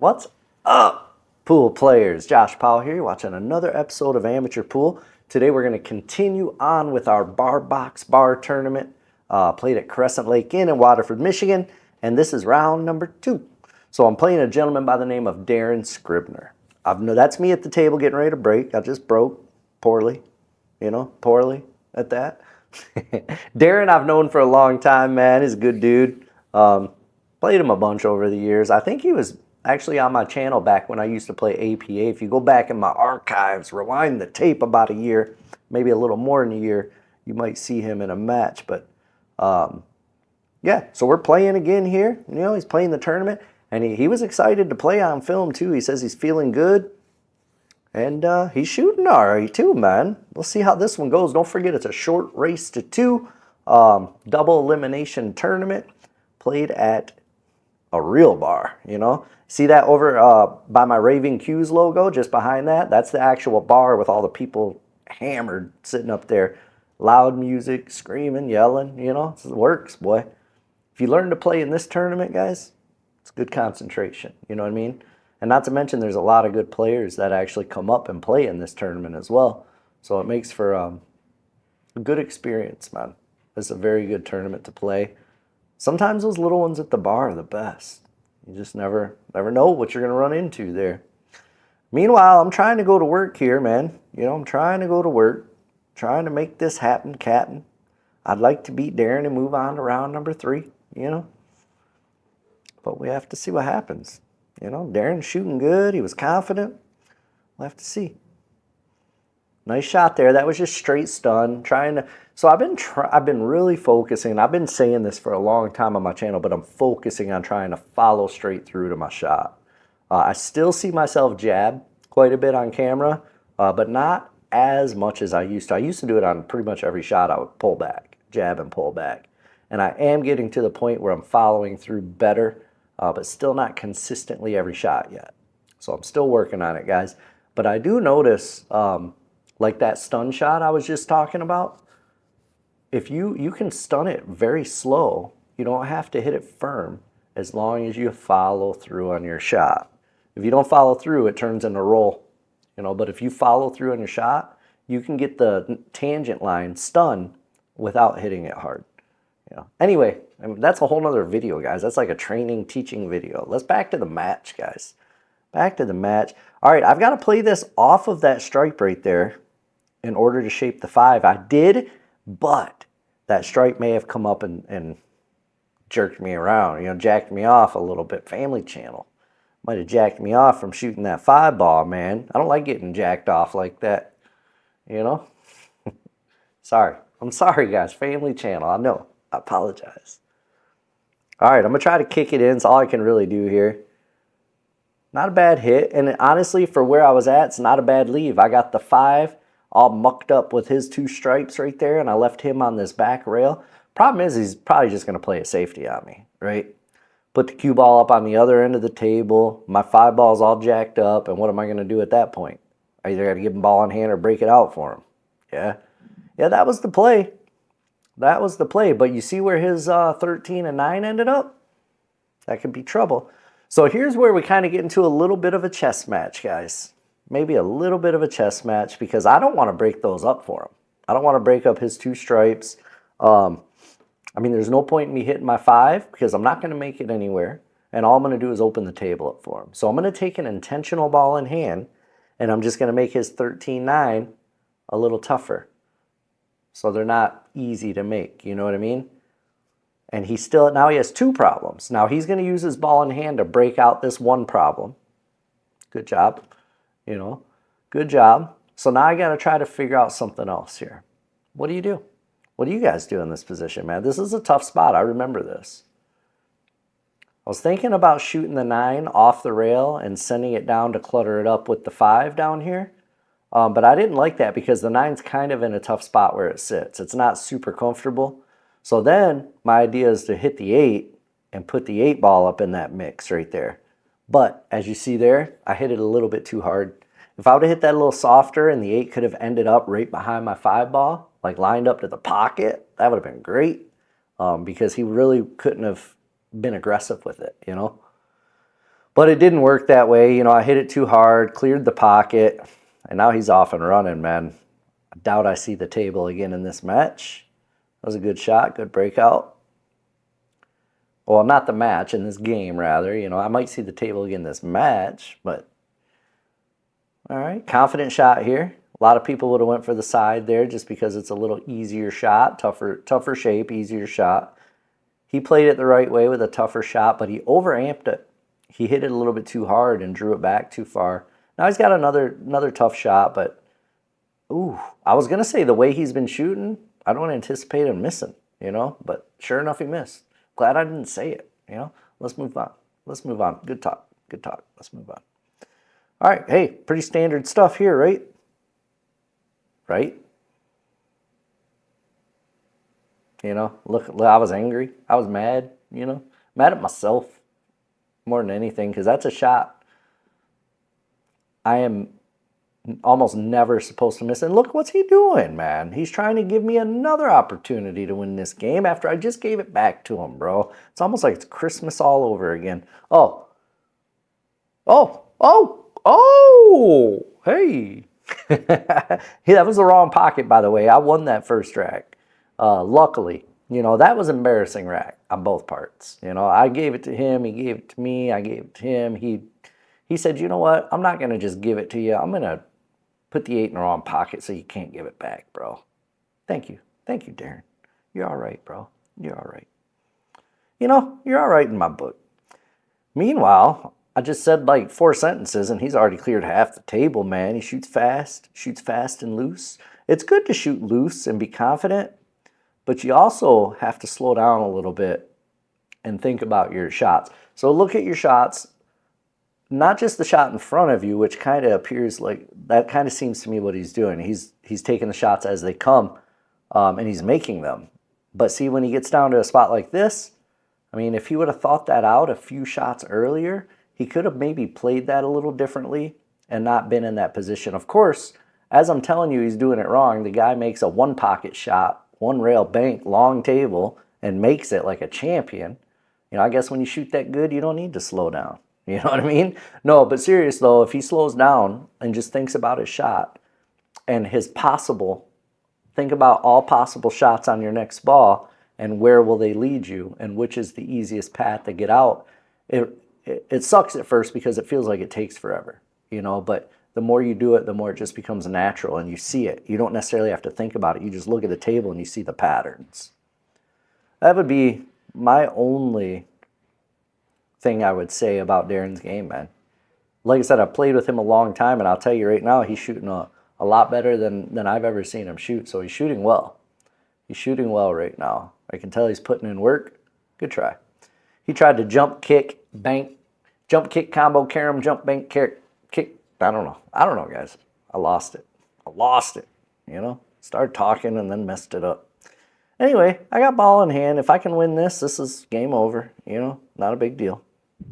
What's up, pool players? Josh Powell here. You're watching another episode of Amateur Pool. Today we're going to continue on with our bar box bar tournament. Played at Crescent Lake Inn in Waterford, Michigan, and this is round number 2. So I'm playing a gentleman by the name of Darin Scribner. That's me at the table getting ready to break. I just broke poorly, poorly at that. Darin I've known for a long time, man. He's a good dude. Played him a bunch over the years. I think he was actually on my channel back when I used to play APA. If you go back in my archives, rewind the tape about a year, maybe a little more than a year, you might see him in a match. But yeah, so we're playing again here. He's playing the tournament, and he was excited to play on film too. He says he's feeling good, and he's shooting all right too, man. We'll see how this one goes. Don't forget, it's a short race to 2, double elimination tournament played at a real bar, See that over by my Raving Q's logo, just behind that? That's the actual bar with all the people hammered sitting up there. Loud music, screaming, yelling, it works, boy. If you learn to play in this tournament, guys, it's good concentration, you know what I mean? And not to mention there's a lot of good players that actually come up and play in this tournament as well. So it makes for a good experience, man. It's a very good tournament to play. Sometimes those little ones at the bar are the best. You just never know what you're going to run into there. Meanwhile, I'm trying to go to work here, man. I'm trying to go to work, trying to make this happen, Captain. I'd like to beat Darin and move on to round number 3, But we have to see what happens. Darin's shooting good. He was confident. We'll have to see. Nice shot there. That was just straight stun. So I've been really focusing. I've been saying this for a long time on my channel, but I'm focusing on trying to follow straight through to my shot. I still see myself jab quite a bit on camera, but not as much as I used to. I used to do it on pretty much every shot. I would pull back, jab and pull back. And I am getting to the point where I'm following through better, but still not consistently every shot yet. So I'm still working on it, guys. But I do notice, like that stun shot I was just talking about, if you can stun it very slow, you don't have to hit it firm as long as you follow through on your shot. If you don't follow through, it turns into roll, but if you follow through on your shot, you can get the tangent line stun without hitting it hard. Anyway, that's a whole nother video, guys. That's like a training, teaching video. Let's back to the match, guys. Back to the match. All right, I've got to play this off of that stripe right there in order to shape the 5. I did, but that stripe may have come up and jerked me around, jacked me off a little bit. Family channel might have jacked me off from shooting that 5 ball, man. I don't like getting jacked off like that, Sorry. I'm sorry, guys. Family channel. I know. I apologize. All right, I'm going to try to kick it in. It's all I can really do here. Not a bad hit. And honestly, for where I was at, it's not a bad leave. I got the 5 all mucked up with his 2 stripes right there, and I left him on this back rail. Problem is, he's probably just going to play a safety on me, right? Put the cue ball up on the other end of the table. My 5 ball's all jacked up, and what am I going to do at that point? I either got to give him ball in hand or break it out for him. Yeah, that was the play. That was the play. But you see where his 13 and 9 ended up? That could be trouble. So here's where we kind of get into a little bit of a chess match, guys. Maybe a little bit of a chess match because I don't want to break those up for him. I don't want to break up his 2 stripes. There's no point in me hitting my 5 because I'm not going to make it anywhere. And all I'm going to do is open the table up for him. So I'm going to take an intentional ball in hand, and I'm just going to make his 13-9 a little tougher. So they're not easy to make, you know what I mean? And now he has 2 problems. Now he's going to use his ball in hand to break out this 1 problem. Good job, good job. So now I got to try to figure out something else here. What do you do? What do you guys do in this position, man? This is a tough spot. I remember this. I was thinking about shooting the 9 off the rail and sending it down to clutter it up with the 5 down here. But I didn't like that because the 9's kind of in a tough spot where it sits. It's not super comfortable. So then my idea is to hit the 8 and put the 8 ball up in that mix right there. But as you see there, I hit it a little bit too hard. If I would have hit that a little softer and the 8 could have ended up right behind my 5 ball, like lined up to the pocket, that would have been great because he really couldn't have been aggressive with it, But it didn't work that way. You know, I hit it too hard, cleared the pocket, and now he's off and running, man. I doubt I see the table again in this match. That was a good shot, good breakout. Well, not the match, in this game, rather. You know, I might see the table again this match, but... All right, confident shot here. A lot of people would have went for the side there just because it's a little easier shot, tougher shape, easier shot. He played it the right way with a tougher shot, but he overamped it. He hit it a little bit too hard and drew it back too far. Now he's got another tough shot, but ooh, I was going to say the way he's been shooting, I don't anticipate him missing, you know, but sure enough, he missed. Glad I didn't say it, you know. Let's move on. Let's move on. Good talk. Good talk. Let's move on. All right, hey, pretty standard stuff here, right? Right? You know, look, I was angry. I was mad, you know. Mad at myself more than anything because that's a shot I am almost never supposed to miss. And look, what's he doing, man? He's trying to give me another opportunity to win this game after I just gave it back to him, bro. It's almost like it's Christmas all over again. Oh, hey. Hey, that was the wrong pocket, by the way. I won that first rack. Luckily, you know, that was embarrassing rack on both parts. You know, I gave it to him. He gave it to me. I gave it to him. He said, you know what? I'm not going to just give it to you. I'm going to put the 8 in the wrong pocket so you can't give it back, bro. Thank you. Thank you, Darin. You're all right, bro. You're all right. You know, you're all right in my book. Meanwhile, I just said like 4 sentences and he's already cleared half the table, man. He shoots fast and loose. It's good to shoot loose and be confident, but you also have to slow down a little bit and think about your shots. So look at your shots, not just the shot in front of you, which kind of appears like, that kind of seems to me what he's doing. He's taking the shots as they come, and he's making them. But see, when he gets down to a spot like this, I mean, if he would have thought that out a few shots earlier, he could have maybe played that a little differently and not been in that position. Of course, as I'm telling you, he's doing it wrong. The guy makes a one-pocket shot, one rail bank, long table, and makes it like a champion. You know, I guess when you shoot that good, you don't need to slow down. You know what I mean? No, but serious though, if he slows down and just thinks about his shot and think about all possible shots on your next ball and where will they lead you and which is the easiest path to get out. It sucks at first because it feels like it takes forever, you know, but the more you do it, the more it just becomes natural and you see it. You don't necessarily have to think about it. You just look at the table and you see the patterns. That would be my only thing I would say about Darin's game, man. Like I said, I've played with him a long time, and I'll tell you right now, he's shooting a lot better than I've ever seen him shoot. So he's shooting well. He's shooting well right now. I can tell he's putting in work. Good try. He tried to jump kick, bank, jump kick combo, carom, jump bank, kick. I don't know, guys. I lost it. You know, started talking and then messed it up. Anyway, I got ball in hand. If I can win this is game over. You know, not a big deal.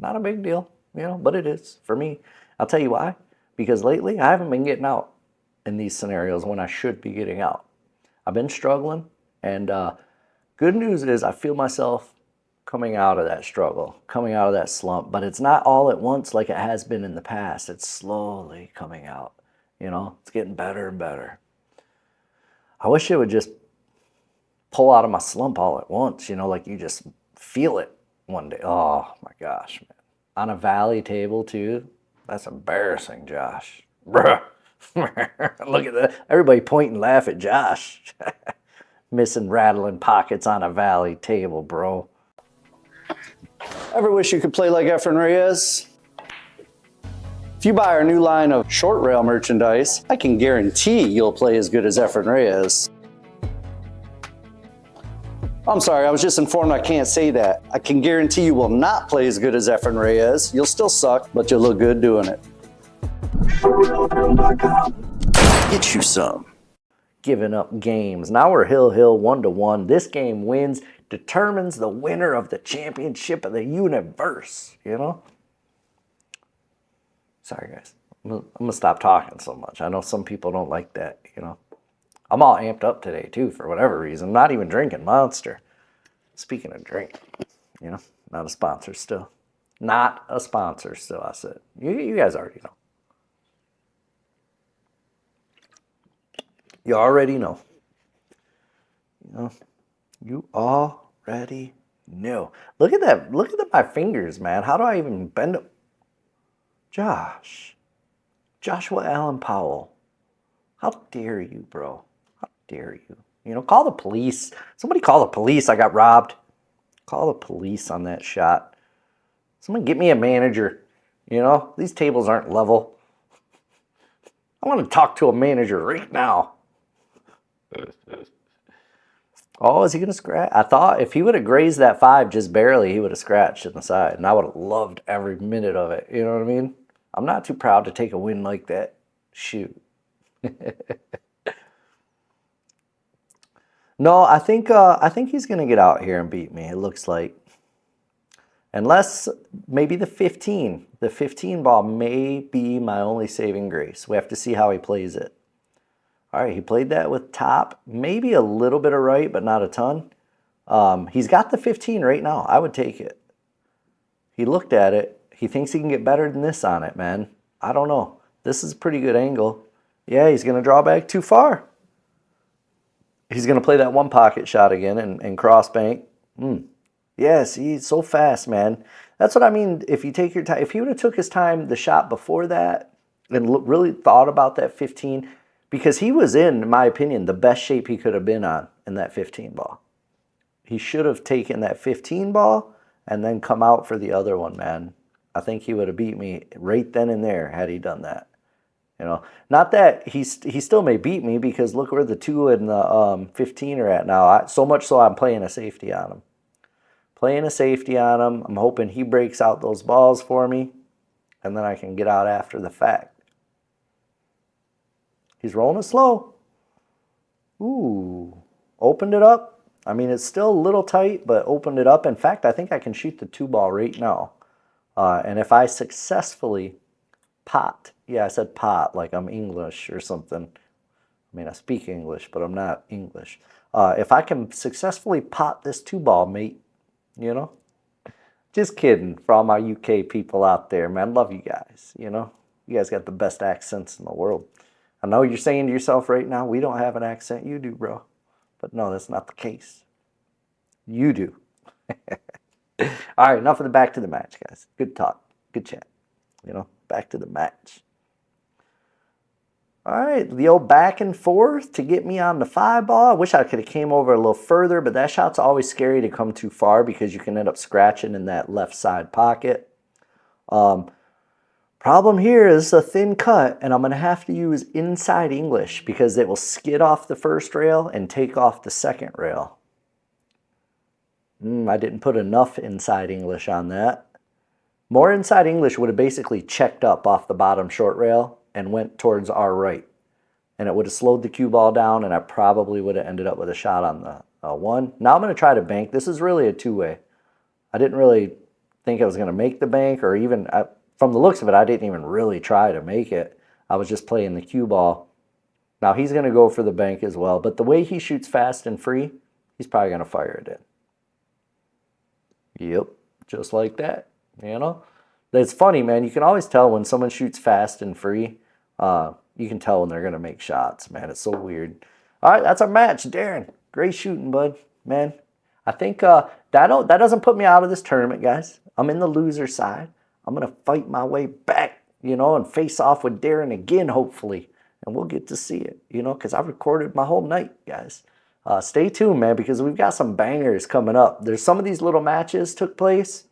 Not a big deal, you know, but it is for me. I'll tell you why. Because lately, I haven't been getting out in these scenarios when I should be getting out. I've been struggling, and good news is I feel myself coming out of that struggle, coming out of that slump, but it's not all at once like it has been in the past. It's slowly coming out, you know. It's getting better and better. I wish it would just pull out of my slump all at once, you know, like you just feel it one day. Oh my gosh, man. On a valley table too. That's embarrassing, Josh. Bruh. Look at that. Everybody point and laugh at Josh. Missing rattling pockets on a valley table, bro. Ever wish you could play like Efren Reyes? If you buy our new line of short rail merchandise, I can guarantee you'll play as good as Efren Reyes. I'm sorry, I was just informed I can't say that. I can guarantee you will not play as good as Efren Reyes. You'll still suck, but you'll look good doing it. Get you some. Giving up games. Now we're hill 1-1. This game wins, determines the winner of the championship of the universe, you know? Sorry, guys. I'm going to stop talking so much. I know some people don't like that, you know? I'm all amped up today, too, for whatever reason. I'm not even drinking Monster. Speaking of drink, you know, not a sponsor still. Not a sponsor still, I said. You guys already know. You already know. You already know. Look at that. Look at my fingers, man. How do I even bend them? Joshua Allen Powell. How dare you, bro? How dare you? Call the police. Somebody call the police. I got robbed. Call the police on that shot. Someone get me a manager. These tables aren't level. I want to talk to a manager right now. Oh, is he going to scratch? I thought if he would have grazed that 5 just barely, he would have scratched in the side. And I would have loved every minute of it. You know what I mean? I'm not too proud to take a win like that. Shoot. No, I think he's going to get out here and beat me, it looks like. Unless maybe the 15. The 15 ball may be my only saving grace. We have to see how he plays it. All right, he played that with top. Maybe a little bit of right, but not a ton. He's got the 15 right now. I would take it. He looked at it. He thinks he can get better than this on it, man. I don't know. This is a pretty good angle. Yeah, he's going to draw back too far. He's going to play that one pocket shot again and cross bank. Yes, he's so fast, man. That's what I mean. If you take your time, if he would have took his time, the shot before that, and really thought about that 15, because he was in my opinion, the best shape he could have been on in that 15 ball. He should have taken that 15 ball and then come out for the other one, man. I think he would have beat me right then and there had he done that. Not that he still may beat me, because look where the 2 and the 15 are at now. So much so I'm playing a safety on him. I'm hoping he breaks out those balls for me, and then I can get out after the fact. He's rolling it slow. Ooh, opened it up. I mean, it's still a little tight, but opened it up. In fact, I think I can shoot the 2 ball right now. And if I successfully pot, yeah, I said pot like I'm English or something. I mean, I speak English, but I'm not English. If I can successfully pot this 2 ball, mate, just kidding for all my UK people out there, man. Love you guys, You guys got the best accents in the world. I know you're saying to yourself right now, we don't have an accent. You do, bro. But no, that's not the case. You do. All right, enough of the back to the match, guys. Good talk. Good chat. Back to the match. All right, the old back and forth to get me on the 5 ball. I wish I could have came over a little further, but that shot's always scary to come too far because you can end up scratching in that left side pocket. Problem here is a thin cut, and I'm going to have to use inside English because it will skid off the first rail and take off the second rail. I didn't put enough inside English on that. More inside English would have basically checked up off the bottom short rail and went towards our right. And it would have slowed the cue ball down, and I probably would have ended up with a shot on the 1. Now I'm going to try to bank. This is really a 2-way. I didn't really think I was going to make the bank, or even, from the looks of it, I didn't even really try to make it. I was just playing the cue ball. Now he's going to go for the bank as well, but the way he shoots fast and free, he's probably going to fire it in. Yep, just like that, It's funny, man. You can always tell when someone shoots fast and free. You can tell when they're going to make shots, man. It's so weird. All right, that's our match, Darin. Great shooting, bud. Man, I think that doesn't put me out of this tournament, guys. I'm in the loser side. I'm going to fight my way back, and face off with Darin again, hopefully. And we'll get to see it, because I recorded my whole night, guys. Stay tuned, man, because we've got some bangers coming up. There's some of these little matches took place.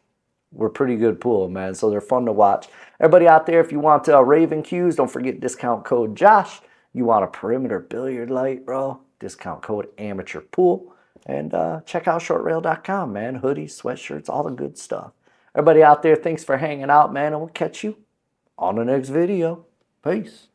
We're pretty good pool, man, so they're fun to watch. Everybody out there, if you want Raven cues, don't forget discount code Josh. You want a perimeter billiard light, bro? Discount code amateur pool. And check out shortrail.com, man. Hoodies, sweatshirts, all the good stuff. Everybody out there, thanks for hanging out, man, and we'll catch you on the next video. Peace.